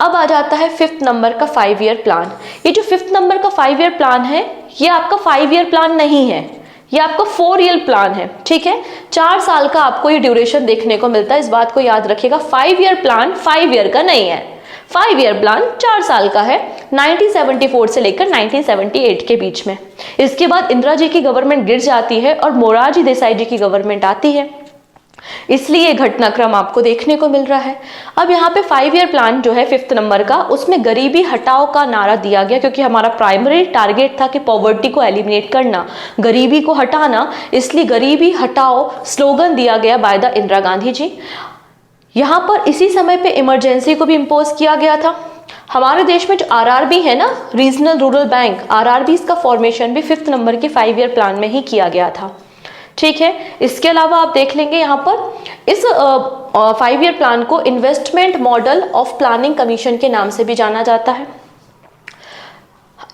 अब आ जाता है 5th नंबर का 5 ईयर प्लान। ये जो 5th नंबर का 5 ईयर प्लान है, ये आपका 5 ईयर प्लान नहीं है, ये आपका 4 ईयर प्लान है। ठीक है, 4 साल का आपको ये ड्यूरेशन देखने को मिलता है, इस बात को याद रखिएगा। 5 ईयर प्लान 5 ईयर का नहीं है, 5 ईयर प्लान 4 साल का है, 1974 से लेकर 1978 के बीच में। इसके बाद इंदिरा जी की गवर्नमेंट गिर जाती है और मोरारजी देसाई जी की गवर्नमेंट आती है, इसलिए घटनाक्रम आपको देखने को मिल रहा है। अब यहाँ पे 5 ईयर प्लान जो है 5th नंबर का, उसमें गरीबी हटाओ का नारा दिया गया, क्योंकि हमारा प्राइमरी टारगेट था कि पॉवर्टी को एलिमिनेट करना, गरीबी को हटाना, इसलिए गरीबी हटाओ स्लोगन दिया गया बाय द इंदिरा गांधी जी। यहाँ पर इसी समय पे इमरजेंसी को भी इम्पोज किया गया था। हमारे देश में जो RRB है ना, रीजनल रूरल बैंक, RRBs का फॉर्मेशन भी 5th नंबर के 5 ईयर प्लान में ही किया गया था। ठीक है, इसके अलावा आप देख लेंगे यहाँ पर इस 5 ईयर प्लान को investment model of planning commission के नाम से भी जाना जाता है।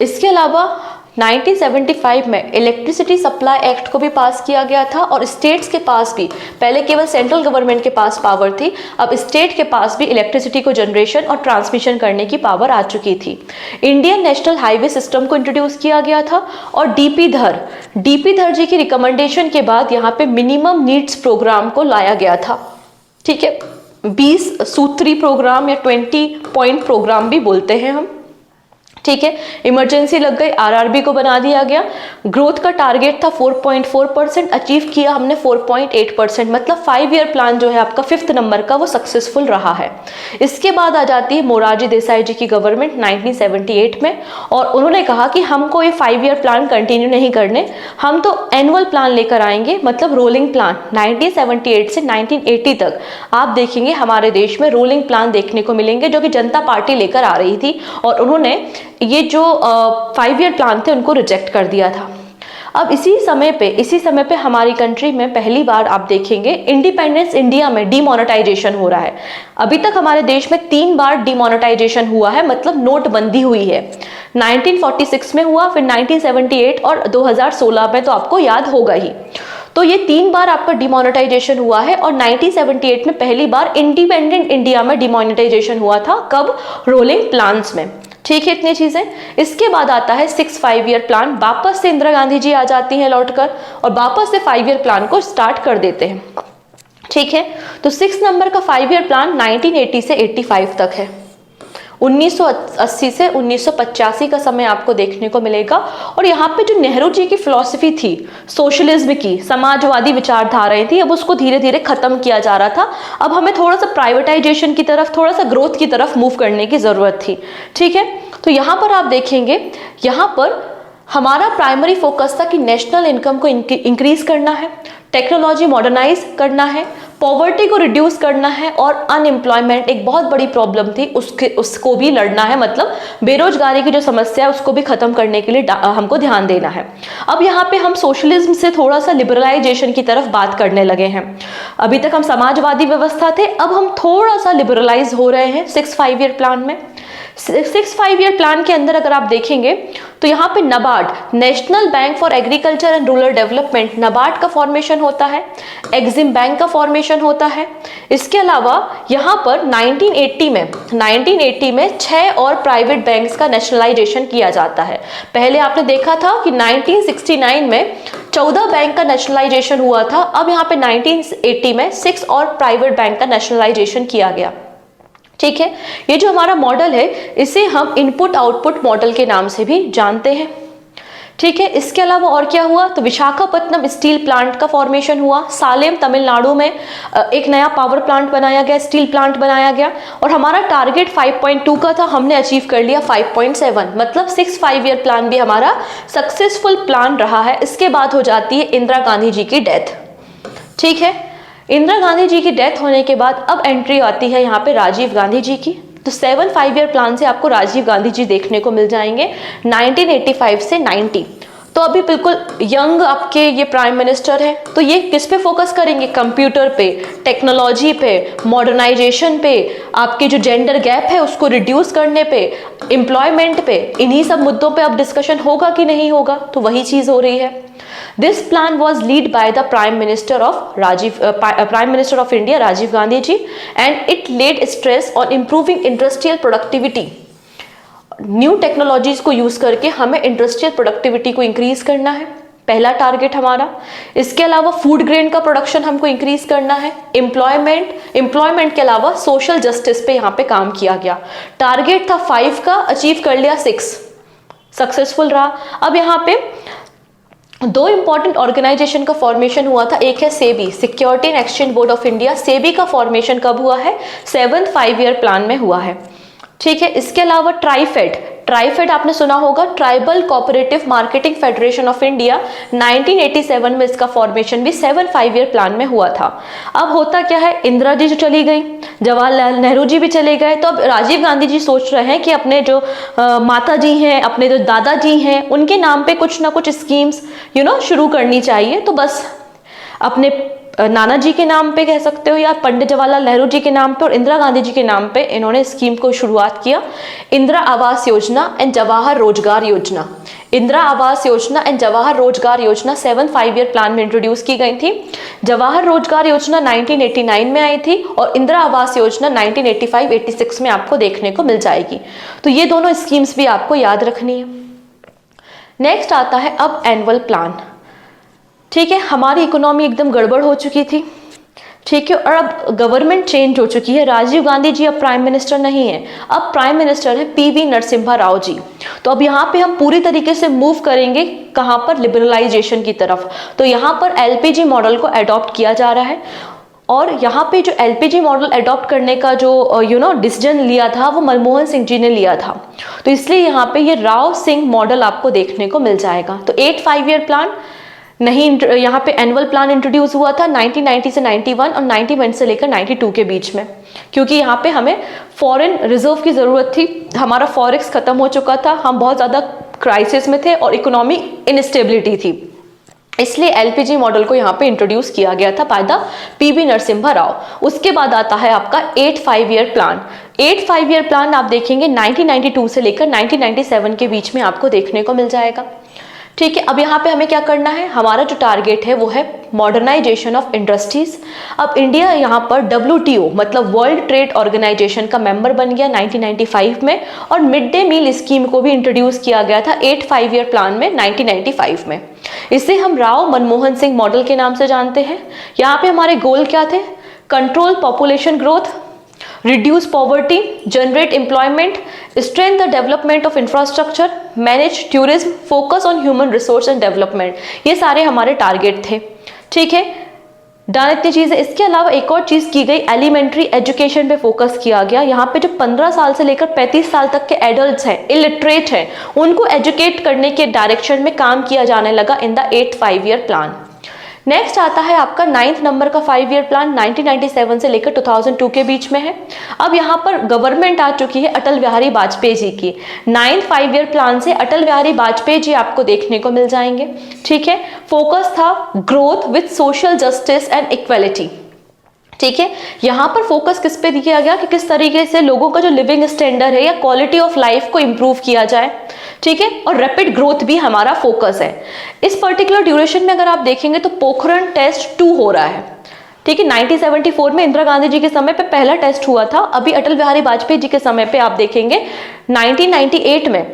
इसके अलावा 1975 में इलेक्ट्रिसिटी सप्लाई एक्ट को भी पास किया गया था, और स्टेट्स के पास भी, पहले केवल सेंट्रल गवर्नमेंट के पास पावर थी, अब स्टेट के पास भी इलेक्ट्रिसिटी को जनरेशन और ट्रांसमिशन करने की पावर आ चुकी थी। इंडियन नेशनल हाईवे सिस्टम को इंट्रोड्यूस किया गया था, और डीपी धर जी की रिकमेंडेशन के बाद यहाँ पे मिनिमम नीड्स प्रोग्राम को लाया गया था। ठीक है, 20 सूत्री प्रोग्राम या 20 पॉइंट प्रोग्राम भी बोलते हैं हम। ठीक है, इमरजेंसी लग गई, RRB को बना दिया गया। ग्रोथ का टारगेट था 4.4%, अचीव किया हमने 4.8%, मतलब 5 ईयर प्लान जो है आपका 5th नंबर का, वो सक्सेसफुल रहा है। इसके बाद आ जाती है मोरारजी देसाई जी की गवर्नमेंट 1978 में, और उन्होंने कहा कि हमको ये 5 ईयर प्लान कंटिन्यू नहीं करने, हम तो एनुअल प्लान लेकर आएंगे, मतलब रोलिंग प्लान। 1978 से 1980 तक आप देखेंगे हमारे देश में रोलिंग प्लान देखने को मिलेंगे, जो कि जनता पार्टी लेकर आ रही थी, और उन्होंने ये जो 5 ईयर प्लान थे उनको रिजेक्ट कर दिया था। अब इसी समय पे हमारी कंट्री में पहली बार आप देखेंगे इंडिपेंडेंस इंडिया में डीमोनेटाइजेशन हो रहा है। अभी तक हमारे देश में 3 बार डीमोनेटाइजेशन हुआ है, मतलब नोटबंदी हुई है। 1946 में हुआ, फिर 1978 और 2016 में, तो आपको याद होगा ही। तो ये 3 बार आपका डिमोनेटाइजेशन हुआ है, और 1978 में पहली बार इंडिपेंडेंट इंडिया में डिमोनेटाइजेशन हुआ था। कब? रोलिंग प्लान्स में। ठीक है, इतनी चीजें। इसके बाद आता है 6 5 ईयर प्लान। वापस से इंदिरा गांधी जी आ जाती हैं लौटकर, और वापस से 5 ईयर प्लान को स्टार्ट कर देते हैं। ठीक है, तो 6 नंबर का 5 ईयर प्लान 1980 से 85 तक है। 1980 से 1985 का समय आपको देखने को मिलेगा। और यहाँ पे जो नेहरू जी की फिलॉसफी थी, सोशलिज्म की, समाजवादी विचारधाराएं थी, अब उसको धीरे धीरे खत्म किया जा रहा था। अब हमें थोड़ा सा प्राइवेटाइजेशन की तरफ, थोड़ा सा ग्रोथ की तरफ मूव करने की जरूरत थी। ठीक है, तो यहाँ पर आप देखेंगे, यहाँ पर हमारा प्राइमरी फोकस था कि नेशनल इनकम को इंक्रीज करना है, टेक्नोलॉजी मॉडर्नाइज करना है, पॉवर्टी को रिड्यूस करना है, और अनएम्प्लॉयमेंट एक बहुत बड़ी प्रॉब्लम थी, उसको भी लड़ना है, मतलब बेरोजगारी की जो समस्या है उसको भी खत्म करने के लिए हमको ध्यान देना है। अब यहाँ पे हम सोशलिज्म से थोड़ा सा लिबरलाइजेशन की तरफ बात करने लगे हैं। अभी तक हम समाजवादी व्यवस्था थे, अब हम थोड़ा सा लिबरलाइज हो रहे हैं 6 5 ईयर प्लान में। 6 5 ईयर प्लान के अंदर अगर आप देखेंगे तो यहाँ पे NABARD, national bank for agriculture and rural development, NABARD का फॉर्मेशन होता है, एग्जिम बैंक का फॉर्मेशन होता है। इसके अलावा यहाँ पर 1980 में 6 और प्राइवेट बैंक्स का नेशनलाइजेशन किया जाता है। पहले आपने देखा था कि 1969 में 14 बैंक का नेशनलाइजेशन हुआ था, अब यहाँ पे 1980 में 6 और प्राइवेट बैंक का नेशनलाइजेशन किया गया। ठीक है, ये जो हमारा मॉडल है इसे हम इनपुट आउटपुट मॉडल के नाम से भी जानते हैं। ठीक है, इसके अलावा और क्या हुआ, तो विशाखापट्टनम स्टील प्लांट का फॉर्मेशन हुआ। सालेम तमिलनाडु में एक नया पावर प्लांट बनाया गया, स्टील प्लांट बनाया गया, और हमारा टारगेट 5.2 का था, हमने अचीव कर लिया 5.7, मतलब 6 5 ईयर प्लान भी हमारा सक्सेसफुल प्लान रहा है। इसके बाद हो जाती है इंदिरा गांधी जी की डेथ। ठीक है, इंदिरा गांधी जी की डेथ होने के बाद अब एंट्री आती है यहाँ पे राजीव गांधी जी की। तो 7 5 ईयर प्लान से आपको राजीव गांधी जी देखने को मिल जाएंगे 1985 से 90। तो अभी बिल्कुल यंग आपके ये प्राइम मिनिस्टर है, तो ये किस पे फोकस करेंगे? कंप्यूटर पे, टेक्नोलॉजी पे, मॉडर्नाइजेशन पे, आपके जो जेंडर गैप है उसको रिड्यूस करने पे, एम्प्लॉयमेंट पे, इन्हीं सब मुद्दों पे अब डिस्कशन होगा कि नहीं होगा? तो वही चीज हो रही है। This plan was lead by the prime minister of India Rajiv Gandhi ji, and it laid stress on improving industrial productivity. New technologies को यूज करके हमें इंडस्ट्रियल प्रोडक्टिविटी को इंक्रीज करना है, पहला टारगेट हमारा। इसके अलावा फूड ग्रेन का प्रोडक्शन हमको इंक्रीज करना है। एम्प्लॉयमेंट के अलावा सोशल जस्टिस पे यहाँ पे काम किया गया। टारगेट था 5 का, अचीव कर लिया 6, सक्सेसफुल रहा। अब यहाँ पे 2 इंपॉर्टेंट ऑर्गेनाइजेशन का फॉर्मेशन हुआ था। एक है SEBI, security and exchange board of India. SEBI का फॉर्मेशन कब हुआ है? 7th 5 ईयर प्लान में हुआ है, ठीक है। इसके अलावा ट्राइफेड आपने सुना होगा, tribal cooperative marketing federation of India. 1987 में इसका फॉर्मेशन भी 7 5 ईयर प्लान में हुआ था। अब होता क्या है, इंदिरा जी जो चली गई, जवाहरलाल नेहरू जी भी चले गए, तो अब राजीव गांधी जी सोच रहे हैं कि अपने जो माता जी हैं, अपने जो दादाजी हैं, उनके नाम पे कुछ ना कुछ स्कीम्स शुरू करनी चाहिए। तो बस अपने नाना जी के नाम पे कह सकते हो, या पंडित जवाहरलाल नेहरू जी के नाम पे और इंदिरा गांधी जी के नाम पे इन्होंने स्कीम को शुरुआत किया। इंदिरा आवास योजना एंड जवाहर रोजगार योजना। इंदिरा आवास योजना एंड जवाहर रोजगार योजना 7 5 ईयर प्लान में इंट्रोड्यूस की गई थी। जवाहर रोजगार योजना 1989 में आई थी और इंदिरा आवास योजना 1985-86 में आपको देखने को मिल जाएगी। तो ये दोनों स्कीम्स भी आपको याद रखनी है। नेक्स्ट आता है अब एनुअल प्लान, ठीक है। हमारी इकोनॉमी एकदम गड़बड़ हो चुकी थी, ठीक है, और अब गवर्नमेंट चेंज हो चुकी है। राजीव गांधी जी अब प्राइम मिनिस्टर नहीं है, अब प्राइम मिनिस्टर है पीवी नरसिम्हा राव जी। तो अब यहाँ पे हम पूरी तरीके से मूव करेंगे कहाँ पर? लिबरलाइजेशन की तरफ। तो यहाँ पर एलपीजी मॉडल को अडॉप्ट किया जा रहा है, और यहाँ पे जो एलपीजी मॉडल अडॉप्ट करने का जो डिसीजन लिया था वो मनमोहन सिंह जी ने लिया था। तो इसलिए यहाँ पे ये राव सिंह मॉडल आपको देखने को मिल जाएगा। तो 8 5 ईयर प्लान नहीं, यहाँ पे एनुअल प्लान इंट्रोड्यूस हुआ था 1990 से 91 और 91 से लेकर 92 के बीच में, क्योंकि यहाँ पे हमें फॉरेन रिजर्व की ज़रूरत थी। हमारा फॉरेक्स खत्म हो चुका था, हम बहुत ज़्यादा क्राइसिस में थे और इकोनॉमी इनस्टेबिलिटी थी, इसलिए एलपीजी मॉडल को यहाँ पे इंट्रोड्यूस किया गया था by the PV Narasimha Rao. उसके बाद आता है आपका 8 5 ईयर प्लान। 8 5 ईयर प्लान आप देखेंगे 1992 से लेकर 1997 के बीच में आपको देखने को मिल जाएगा, ठीक है। अब यहाँ पे हमें क्या करना है? हमारा जो टारगेट है वो है मॉडर्नाइजेशन ऑफ इंडस्ट्रीज। अब इंडिया यहाँ पर WTO मतलब वर्ल्ड ट्रेड ऑर्गेनाइजेशन का मेंबर बन गया 1995 में, और मिड डे मील स्कीम को भी इंट्रोड्यूस किया गया था 8 5 ईयर प्लान में 1995 में। इसे हम राव मनमोहन सिंह मॉडल के नाम से जानते हैं। यहाँ पे हमारे गोल क्या थे? Control population growth, reduce poverty, generate employment, strengthen the development of infrastructure, manage tourism, focus on human resource and development। ये सारे हमारे टारगेट थे, ठीक है। डन इतनी चीजें। इसके अलावा एक और चीज की गई, एलिमेंट्री एजुकेशन पे फोकस किया गया। यहाँ पे जो 15 साल से लेकर 35 साल तक के एडल्ट्स हैं, इलिटरेट हैं, उनको एजुकेट करने के डायरेक्शन में काम किया जाने लगा in the 8 5 year plan. Next आता है आपका 9th नंबर का 5 ईयर प्लान 1997 से लेकर 2002 के बीच में है। अब यहाँ पर गवर्नमेंट आ चुकी है अटल बिहारी वाजपेयी जी की। 9th 5 ईयर प्लान से अटल बिहारी वाजपेयी जी आपको देखने को मिल जाएंगे, ठीक है। फोकस था growth with social justice and equality, ठीक है। यहाँ पर फोकस किस पे दिया गया कि किस तरीके से लोगों का जो लिविंग स्टैंडर्ड है या क्वालिटी ऑफ लाइफ को इंप्रूव किया जाए, ठीक है। और रैपिड ग्रोथ भी हमारा फोकस है। इस पर्टिकुलर ड्यूरेशन में अगर आप देखेंगे तो पोखरण टेस्ट 2 हो रहा है, ठीक है। 1974 में इंदिरा गांधी जी के समय पे पहला टेस्ट हुआ था। अभी अटल बिहारी वाजपेयी जी के समय पे आप देखेंगे 1998 में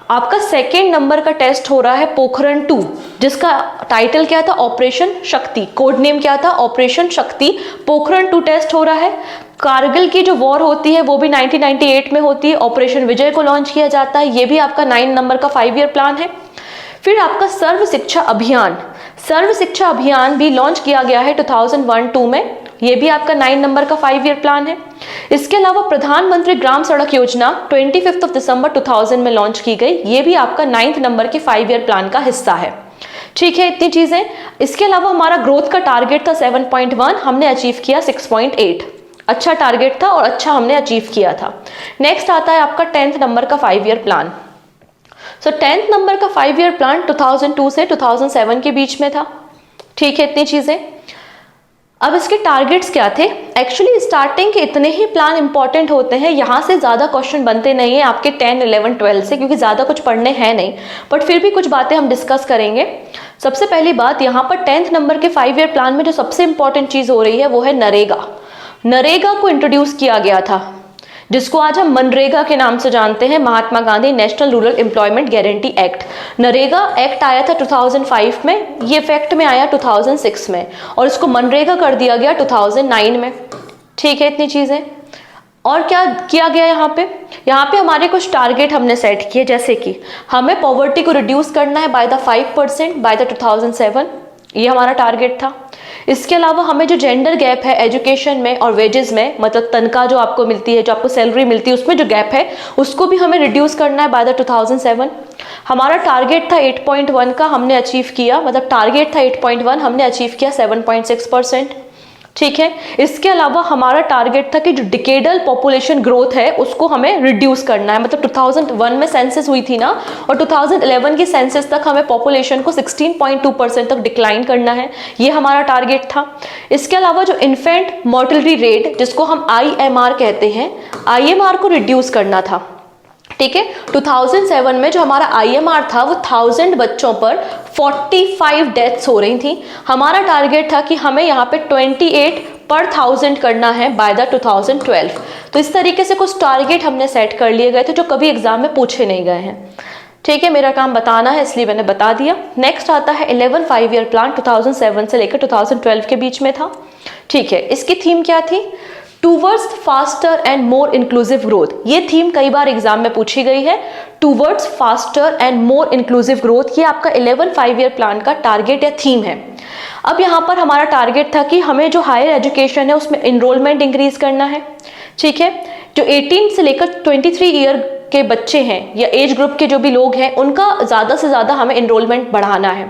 आपका 2nd नंबर का टेस्ट हो रहा है पोखरण 2, जिसका टाइटल क्या था? ऑपरेशन शक्ति। कोड नेम क्या था? ऑपरेशन शक्ति। पोखरण 2 टेस्ट हो रहा है। कारगिल की जो वॉर होती है वो भी 1998 में होती है। ऑपरेशन विजय को लॉन्च किया जाता है। ये भी आपका 9 नंबर का 5 ईयर प्लान है। फिर आपका सर्व शिक्षा अभियान, सर्व शिक्षा अभियान भी लॉन्च किया गया है 2001-2 में। ये भी आपका 9 नंबर का 5 ईयर प्लान है। इसके अलावा प्रधानमंत्री ग्राम सड़क योजना 25 दिसंबर 2000 में लॉन्च की गई। ये भी आपका 9th नंबर के 5 ईयर प्लान का हिस्सा है, ठीक है। इतनी चीजें। इसके अलावा हमारा ग्रोथ का टारगेट था 7.1, हमने अचीव किया 6.8। अच्छा टारगेट था और अच्छा हमने अचीव किया था। नेक्स्ट आता है आपका 10th नंबर का 5 ईयर प्लान। सो 10th नंबर का 5 ईयर प्लान 2002 से 2007 के बीच में था। ठीक है, इतनी चीजें। अब इसके टारगेट्स क्या थे? एक्चुअली स्टार्टिंग के इतने ही प्लान इंपॉर्टेंट होते हैं, यहाँ से ज़्यादा क्वेश्चन बनते नहीं है आपके 10, 11, 12 से, क्योंकि ज़्यादा कुछ पढ़ने हैं नहीं, बट फिर भी कुछ बातें हम डिस्कस करेंगे। सबसे पहली बात, यहाँ पर 10th नंबर के 5 ईयर प्लान में जो सबसे इंपॉर्टेंट चीज़ हो रही है वो है नरेगा। नरेगा को इंट्रोड्यूस किया गया था, जिसको आज हम मनरेगा के नाम से जानते हैं, Mahatma Gandhi national rural employment guarantee act. NREGA act आया था 2005 में, ये इफेक्ट में आया 2006 में, और इसको मनरेगा कर दिया गया 2009 में। ठीक है, इतनी चीजें। और क्या किया गया यहाँ पे हमारे कुछ टारगेट हमने सेट किए, जैसे कि हमें पॉवर्टी को रिड्यूस करना है बाय द 5% बाय द 2007, ये हमारा टारगेट था। इसके अलावा हमें जो जेंडर गैप है एजुकेशन में और वेजेस में, मतलब तनख्वाह जो आपको मिलती है, जो आपको सैलरी मिलती है, उसमें जो गैप है उसको भी हमें रिड्यूस करना है बाय द 2007। हमारा टारगेट था 8.1 का, हमने अचीव किया, मतलब टारगेट था 8.1, हमने अचीव किया 7.6%। ठीक है, इसके अलावा हमारा टारगेट था कि जो डिकेडल पॉपुलेशन ग्रोथ है उसको हमें रिड्यूस करना है, मतलब 2001 में सेंसस हुई थी ना, और 2011 की सेंसस तक हमें पॉपुलेशन को 16.2% तक डिक्लाइन करना है, ये हमारा टारगेट था। इसके अलावा जो इन्फेंट मोर्टेलिटी रेट, जिसको हम IMR कहते हैं, IMR को रिड्यूस करना था। ठीक है, 2007 में जो हमारा IMR था वो 1000 बच्चों पर 45 डेथ्स हो रही थी। हमारा टारगेट था कि हमें यहाँ पे 28 पर 1000 करना है बाय द 2012। तो इस तरीके से कुछ टारगेट हमने सेट कर लिए गए थे जो कभी एग्जाम में पूछे नहीं गए हैं। ठीक है, मेरा काम बताना है इसलिए मैंने बता दिया। नेक्स्ट आता है 11 5 ईयर प्लान, 2007 से लेकर 2012 के बीच में था। ठीक है, इसकी थीम क्या थी? Towards faster and more inclusive growth. ये थीम कई बार एग्जाम में पूछी गई है, towards faster and more inclusive growth. ये आपका 11 5 ईयर प्लान का टारगेट या थीम है। अब यहाँ पर हमारा टारगेट था कि हमें जो हायर एजुकेशन है उसमें इनरोलमेंट इंक्रीज करना है। ठीक है, जो 18 से लेकर 23 ईयर के बच्चे हैं या एज ग्रुप के जो भी लोग हैं, उनका ज़्यादा से ज़्यादा हमें इनरोलमेंट बढ़ाना है।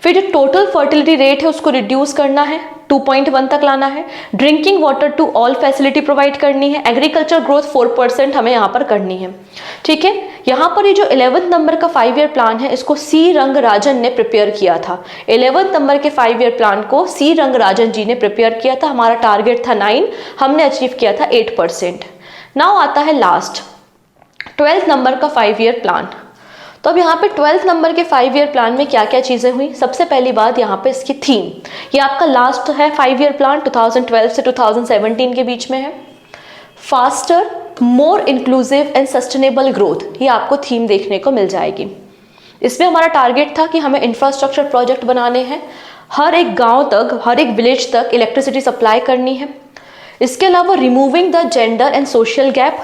फिर जो टोटल फर्टिलिटी रेट है उसको रिड्यूस करना है, 2.1 तक लाना है। Drinking water to all facility provide करनी है। एग्रीकल्चर ग्रोथ 4% हमें यहाँ पर करनी है। ठीक है, यहाँ पर ये जो 11th नंबर का 5 ईयर प्लान है इसको सी रंगराजन ने प्रिपेयर किया था। 11th नंबर के 5 ईयर प्लान को सी रंगराजन जी ने प्रिपेयर किया था। हमारा टारगेट था 9, हमने अचीव किया था 8%। नाउ आता है लास्ट 12th नंबर का 5 ईयर प्लान। तो अब यहाँ पे 12th नंबर के 5 ईयर प्लान में क्या क्या चीज़ें हुई? सबसे पहली बात यहाँ पे इसकी थीम, ये आपका लास्ट है 5 ईयर प्लान, 2012 से 2017 के बीच में है। Faster, more inclusive and sustainable growth, ये आपको थीम देखने को मिल जाएगी। इसमें हमारा टारगेट था कि हमें इंफ्रास्ट्रक्चर प्रोजेक्ट बनाने हैं, हर एक गाँव तक, हर एक विलेज तक इलेक्ट्रिसिटी सप्लाई करनी है। इसके अलावा removing the gender and social gap,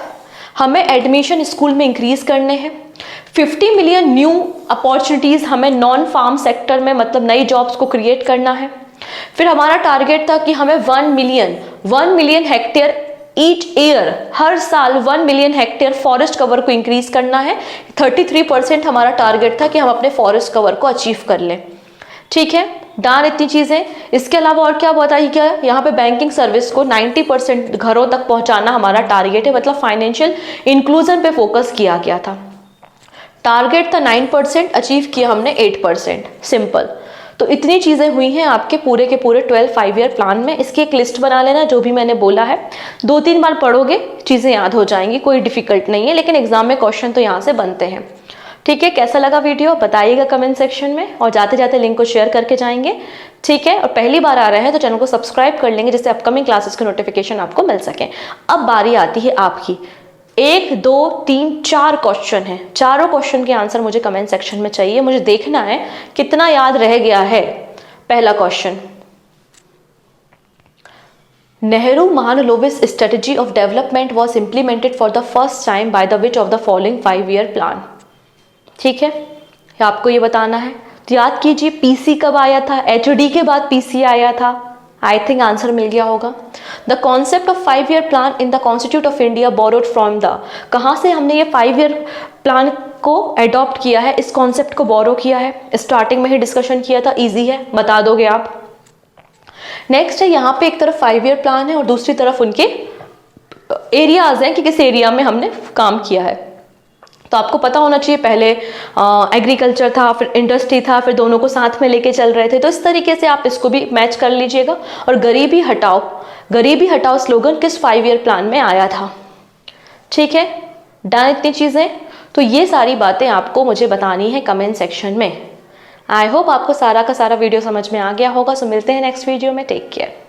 हमें एडमिशन स्कूल में इंक्रीज करने हैं। 50 मिलियन न्यू अपॉर्चुनिटीज हमें नॉन फार्म सेक्टर में, मतलब नई जॉब्स को क्रिएट करना है। फिर हमारा टारगेट था कि हमें 1 मिलियन हेक्टेयर ईच ईयर, हर साल 1 मिलियन हेक्टेयर फॉरेस्ट कवर को इंक्रीज करना है। 33% हमारा टारगेट था कि हम अपने फॉरेस्ट कवर को अचीव कर लें। ठीक है, डन, इतनी चीजें। इसके अलावा और क्या बताइए, क्या यहाँ पे बैंकिंग सर्विस को 90% घरों तक पहुंचाना हमारा टारगेट है, मतलब फाइनेंशियल इंक्लूजन पे फोकस किया गया था। टारगेट था 9%, अचीव किया हमने 8%। सिंपल। तो इतनी चीज़ें हुई हैं आपके पूरे के पूरे 12 5 ईयर प्लान में। इसकी एक लिस्ट बना लेना, जो भी मैंने बोला है 2-3 बार पढ़ोगे चीज़ें याद हो जाएंगी, कोई डिफिकल्ट नहीं है, लेकिन एग्जाम में क्वेश्चन तो यहाँ से बनते हैं। ठीक है, कैसा लगा वीडियो बताइएगा कमेंट सेक्शन में, और जाते जाते लिंक को शेयर करके जाएंगे। ठीक है, और पहली बार आ रहे हैं तो चैनल को सब्सक्राइब कर लेंगे, जिससे अपकमिंग क्लासेस के नोटिफिकेशन आपको मिल सके। अब बारी आती है आपकी। 1 2 3 4 क्वेश्चन है, चारों क्वेश्चन के आंसर मुझे कमेंट सेक्शन में चाहिए। मुझे देखना है कितना याद रह गया है। पहला question, Nehru Mahalanobis strategy of development was implemented for the first time by the which of the following 5 year plan. ठीक है, आपको ये बताना है। तो याद कीजिए पीसी कब आया था, एचडी के बाद पीसी आया था। आई थिंक आंसर मिल गया होगा। The concept of 5 year plan in the constitute of India borrowed from the, कहाँ से हमने ये 5 ईयर प्लान को एडॉप्ट किया है, इस कॉन्सेप्ट को बोरो किया है। स्टार्टिंग में ही डिस्कशन किया था, इजी है, बता दोगे आप। नेक्स्ट है यहाँ पे एक तरफ 5 ईयर प्लान है और दूसरी तरफ उनके एरियाज हैं कि किस एरिया में हमने काम किया है। तो आपको पता होना चाहिए, पहले एग्रीकल्चर था, फिर इंडस्ट्री था, फिर दोनों को साथ में लेके चल रहे थे। तो इस तरीके से आप इसको भी मैच कर लीजिएगा। और गरीबी हटाओ स्लोगन किस 5 ईयर प्लान में आया था। ठीक है, डन इतनी चीज़ें। तो ये सारी बातें आपको मुझे बतानी है कमेंट सेक्शन में। आई होप आपको सारा का सारा वीडियो समझ में आ गया होगा। सो मिलते हैं नेक्स्ट वीडियो में। Take care.